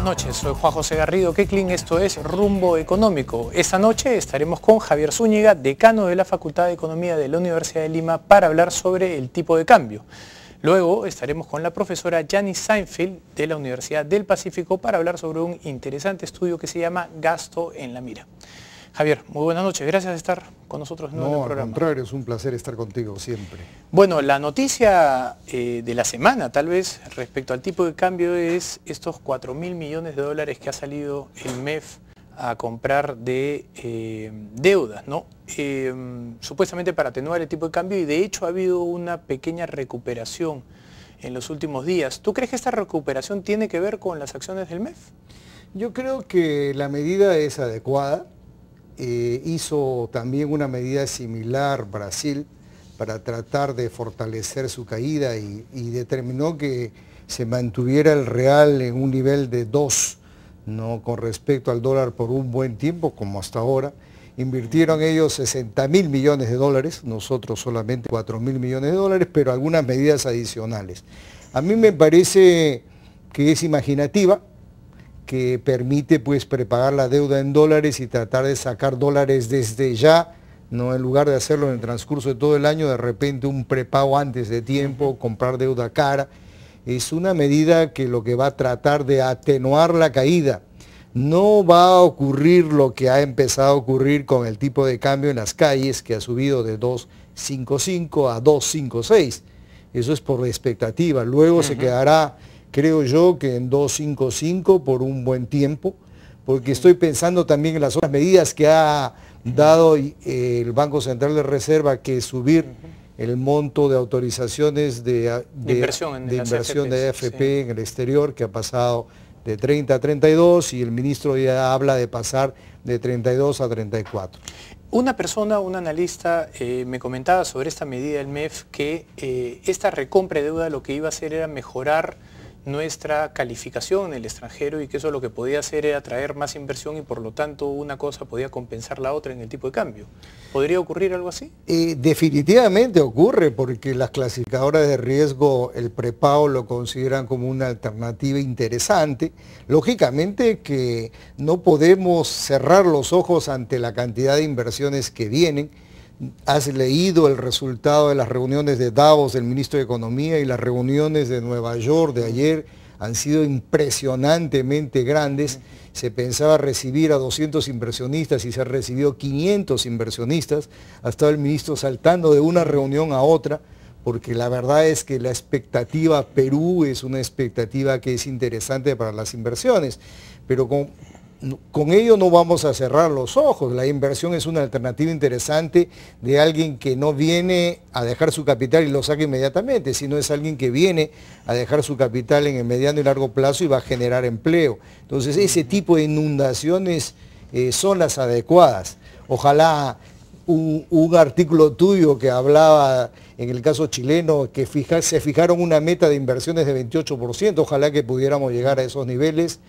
noches, soy Juan José Garrido Queclin, esto es Rumbo Económico. Esta noche estaremos con Javier Zúñiga, decano de la Facultad de Economía de la Universidad de Lima, para hablar sobre el tipo de cambio. Luego estaremos con la profesora Janice Seinfeld de la Universidad del Pacífico para hablar sobre un interesante estudio que se llama Gasto en la Mira. Javier, muy buenas noches, gracias por estar con nosotros en el programa. No, al contrario, es un placer estar contigo siempre. Bueno, la noticia de la semana, tal vez, respecto al tipo de cambio es estos 4.000 millones de dólares que ha salido el MEF a comprar de deudas, ¿no? Supuestamente para atenuar el tipo de cambio, y de hecho ha habido una pequeña recuperación en los últimos días. ¿Tú crees que esta recuperación tiene que ver con las acciones del MEF? Yo creo que la medida es adecuada. Hizo también una medida similar Brasil para tratar de fortalecer su caída y determinó que se mantuviera el real en un nivel de 2, ¿no?, con respecto al dólar por un buen tiempo, como hasta ahora. Invirtieron ellos 60.000 millones de dólares, nosotros solamente 4.000 millones de dólares, pero algunas medidas adicionales. A mí me parece que es imaginativa, que permite pues prepagar la deuda en dólares y tratar de sacar dólares desde ya, no, en lugar de hacerlo en el transcurso de todo el año, de repente un prepago antes de tiempo, comprar deuda cara. Es una medida que lo que va a tratar de atenuar la caída. No va a ocurrir lo que ha empezado a ocurrir con el tipo de cambio en las calles, que ha subido de 2.55 a 2.56. Eso es por la expectativa. Luego se quedará, creo yo, que en 2.55 por un buen tiempo, porque estoy pensando también en las otras medidas que ha dado el Banco Central de Reserva, que es subir el monto de autorizaciones de inversión de AFP en el exterior, que ha pasado de 30 a 32, y el ministro ya habla de pasar de 32 a 34. Una persona, un analista, me comentaba sobre esta medida del MEF que esta recompra de deuda lo que iba a hacer era mejorar nuestra calificación en el extranjero, y que eso lo que podía hacer era atraer más inversión, y por lo tanto una cosa podía compensar la otra en el tipo de cambio. ¿Podría ocurrir algo así? Definitivamente ocurre, porque las clasificadoras de riesgo, el prepago lo consideran como una alternativa interesante. Lógicamente que no podemos cerrar los ojos ante la cantidad de inversiones que vienen. Has leído el resultado de las reuniones de Davos del ministro de Economía, y las reuniones de Nueva York de ayer han sido impresionantemente grandes. Se pensaba recibir a 200 inversionistas y se han recibido 500 inversionistas. Ha estado el ministro saltando de una reunión a otra, porque la verdad es que la expectativa Perú es una expectativa que es interesante para las inversiones, pero con ello no vamos a cerrar los ojos. La inversión es una alternativa interesante de alguien que no viene a dejar su capital y lo saca inmediatamente, sino es alguien que viene a dejar su capital en el mediano y largo plazo y va a generar empleo. Entonces ese tipo de inundaciones son las adecuadas. Ojalá un artículo tuyo que hablaba en el caso chileno, que se fijaron una meta de inversiones de 28%, ojalá que pudiéramos llegar a esos niveles.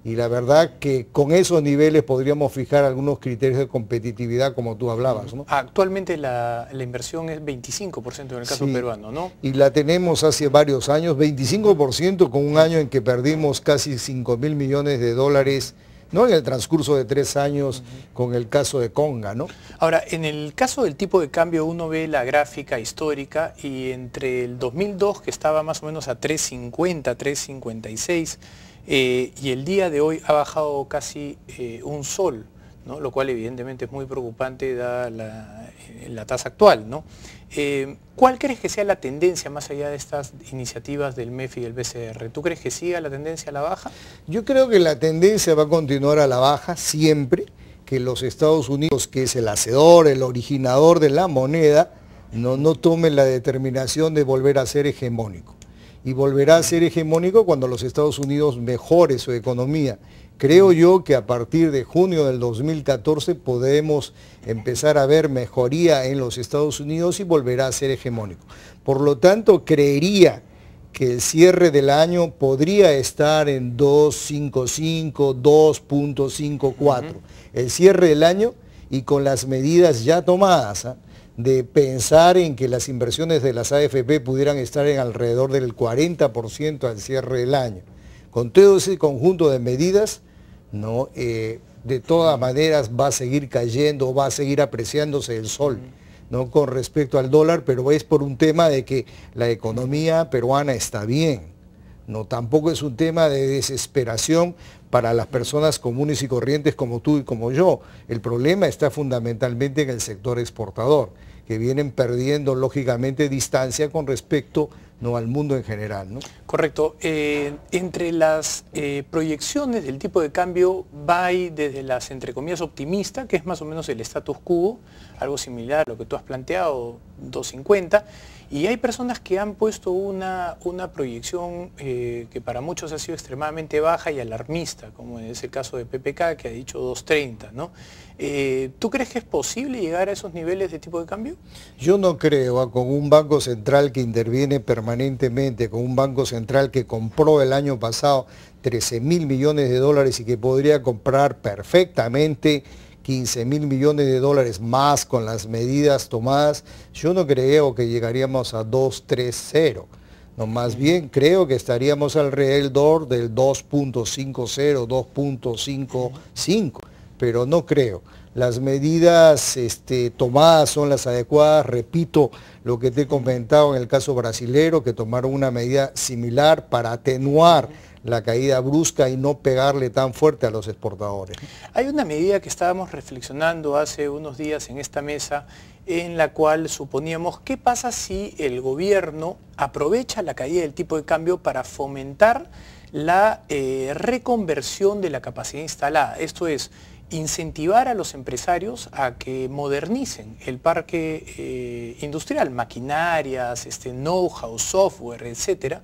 Y la verdad que con esos niveles podríamos fijar algunos criterios de competitividad, como tú hablabas, ¿no? Actualmente la inversión es 25% en el caso peruano, ¿no? Y la tenemos hace varios años, 25%, con un año en que perdimos casi 5.000 millones de dólares, ¿no?, en el transcurso de 3 años, con el caso de Conga, ¿no? Ahora, en el caso del tipo de cambio, uno ve la gráfica histórica, y entre el 2002, que estaba más o menos a 3.50, 3.56, y el día de hoy ha bajado casi un sol, ¿no?, lo cual evidentemente es muy preocupante dada la tasa actual, ¿no? ¿Cuál crees que sea la tendencia más allá de estas iniciativas del MEF y del BCR? ¿Tú crees que siga la tendencia a la baja? Yo creo que la tendencia va a continuar a la baja siempre que los Estados Unidos, que es el hacedor, el originador de la moneda, no tome la determinación de volver a ser hegemónico. Y volverá a ser hegemónico cuando los Estados Unidos mejore su economía. Creo yo que a partir de junio del 2014 podemos empezar a ver mejoría en los Estados Unidos y volverá a ser hegemónico. Por lo tanto, creería que el cierre del año podría estar en 2.55, 2.54. El cierre del año, y con las medidas ya tomadas, de pensar en que las inversiones de las AFP pudieran estar en alrededor del 40% al cierre del año. con todo ese conjunto de medidas, ¿no? De todas maneras va a seguir cayendo, va a seguir apreciándose el sol, ¿no? Con respecto al dólar, pero es por un tema de que la economía peruana está bien. No, tampoco es un tema de desesperación para las personas comunes y corrientes como tú y como yo. El problema está fundamentalmente en el sector exportador, que vienen perdiendo lógicamente distancia con respecto, ¿no?, al mundo en general, ¿no? Correcto. Entre las proyecciones del tipo de cambio va ahí desde las, entre comillas, optimistas, que es más o menos el status quo, algo similar a lo que tú has planteado, 2.50, y hay personas que han puesto una proyección que para muchos ha sido extremadamente baja y alarmista, como es el caso de PPK, que ha dicho 2.30, ¿no? ¿Tú crees que es posible llegar a esos niveles de tipo de cambio? Yo no creo, con un banco central que interviene permanentemente, con un banco central que compró el año pasado 13.000 millones de dólares y que podría comprar perfectamente 15.000 millones de dólares más con las medidas tomadas, yo no creo que llegaríamos a 2.30. No, más bien creo que estaríamos alrededor del 2.50, 2.55, pero no creo. Las medidas tomadas son las adecuadas, repito lo que te he comentado en el caso brasilero, que tomaron una medida similar para atenuar la caída brusca y no pegarle tan fuerte a los exportadores. Hay una medida que estábamos reflexionando hace unos días en esta mesa, en la cual suponíamos, ¿qué pasa si el gobierno aprovecha la caída del tipo de cambio para fomentar la reconversión de la capacidad instalada? Esto es, incentivar a los empresarios a que modernicen el parque industrial, maquinarias, know-how, software, etcétera,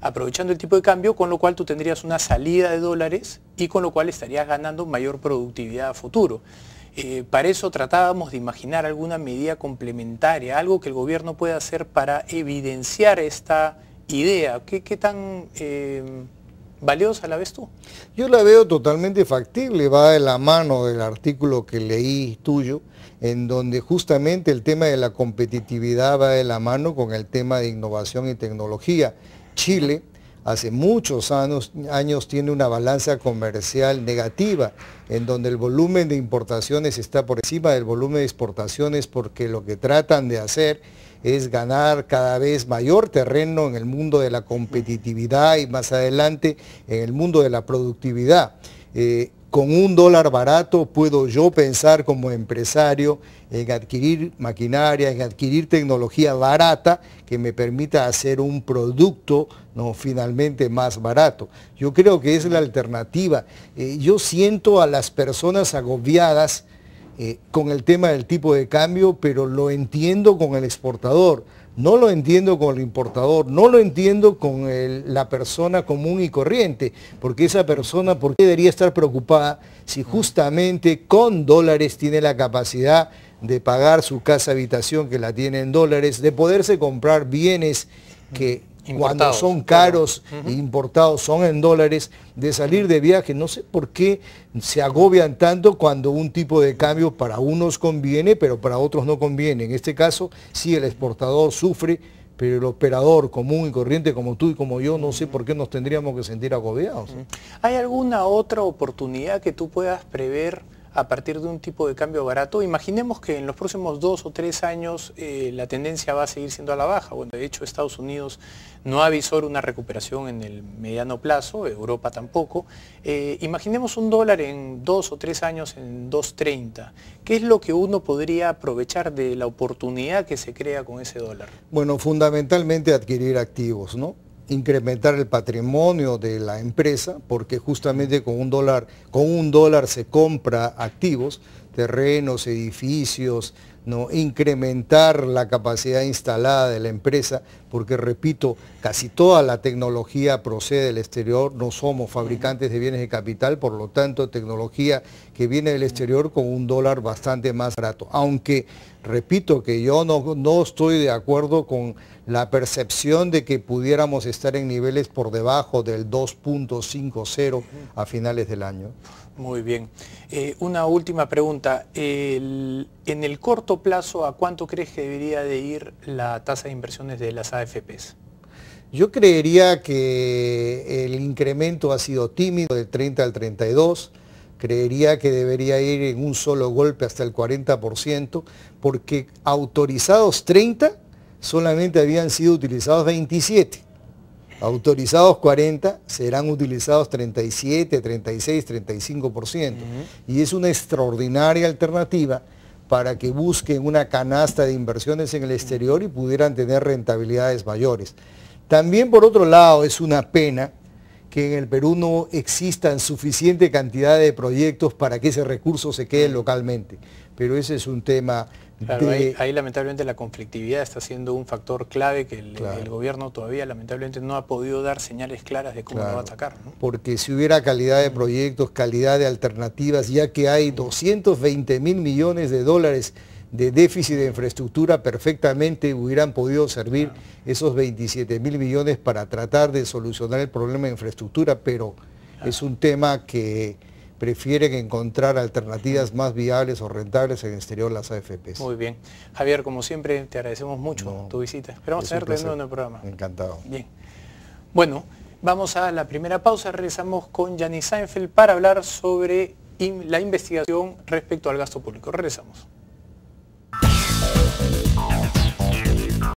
aprovechando el tipo de cambio, con lo cual tú tendrías una salida de dólares y con lo cual estarías ganando mayor productividad a futuro. Para eso tratábamos de imaginar alguna medida complementaria, algo que el gobierno pueda hacer para evidenciar esta idea. ¿Qué tan valiosa la ves tú? Yo la veo totalmente factible, va de la mano del artículo que leí tuyo, en donde justamente el tema de la competitividad va de la mano con el tema de innovación y tecnología. Chile hace muchos años tiene una balanza comercial negativa, en donde el volumen de importaciones está por encima del volumen de exportaciones, porque lo que tratan de hacer es ganar cada vez mayor terreno en el mundo de la competitividad y más adelante en el mundo de la productividad. Con un dólar barato puedo yo pensar como empresario en adquirir maquinaria, en adquirir tecnología barata que me permita hacer un producto, ¿no?, finalmente más barato. Yo creo que es la alternativa. Yo siento a las personas agobiadas con el tema del tipo de cambio, pero lo entiendo con el exportador. No lo entiendo con el importador, no lo entiendo con la persona común y corriente, porque esa persona, ¿por qué debería estar preocupada si justamente con dólares tiene la capacidad de pagar su casa habitación, que la tiene en dólares, de poderse comprar bienes que cuando son caros e importados son en dólares, de salir de viaje? No sé por qué se agobian tanto cuando un tipo de cambio para unos conviene, pero para otros no conviene. En este caso, sí, el exportador sufre, pero el operador común y corriente como tú y como yo, no sé por qué nos tendríamos que sentir agobiados. ¿Hay alguna otra oportunidad que tú puedas prever a partir de un tipo de cambio barato? Imaginemos que en los próximos 2 o 3 años la tendencia va a seguir siendo a la baja. Bueno, de hecho, Estados Unidos no avisora una recuperación en el mediano plazo, Europa tampoco. Imaginemos un dólar en 2 o 3 años en 2.30. ¿Qué es lo que uno podría aprovechar de la oportunidad que se crea con ese dólar? Bueno, fundamentalmente adquirir activos, ¿no? Incrementar el patrimonio de la empresa, porque justamente con un dólar se compra activos, terrenos, edificios, ¿no? Incrementar la capacidad instalada de la empresa, porque repito, casi toda la tecnología procede del exterior, no somos fabricantes de bienes de capital, por lo tanto tecnología que viene del exterior con un dólar bastante más barato, aunque repito que yo no estoy de acuerdo con la percepción de que pudiéramos estar en niveles por debajo del 2.50 a finales del año. Muy bien. Una última pregunta. En el corto plazo, ¿a cuánto crees que debería de ir la tasa de inversiones de las AFPs? Yo creería que el incremento ha sido tímido, del 30 al 32%. Creería que debería ir en un solo golpe hasta el 40%, porque autorizados 30, solamente habían sido utilizados 27. Autorizados 40, serán utilizados 37, 36, 35%. Y es una extraordinaria alternativa para que busquen una canasta de inversiones en el exterior y pudieran tener rentabilidades mayores. También, por otro lado, es una pena que en el Perú no existan suficiente cantidad de proyectos para que ese recurso se quede localmente. Pero ese es un tema... Claro, ahí lamentablemente la conflictividad está siendo un factor clave que el gobierno todavía lamentablemente no ha podido dar señales claras de cómo lo va a atacar, ¿no? Porque si hubiera calidad de proyectos, calidad de alternativas, ya que hay 220.000 millones de dólares de déficit de infraestructura, perfectamente hubieran podido servir esos 27.000 millones para tratar de solucionar el problema de infraestructura, pero es un tema que prefieren encontrar alternativas más viables o rentables en el exterior, las AFPs. Muy bien. Javier, como siempre, te agradecemos mucho tu visita. Esperamos tenerte de nuevo en el programa. Encantado. Bien. Bueno, vamos a la primera pausa. Regresamos con Gianni Seinfeld para hablar sobre la investigación respecto al gasto público. Regresamos.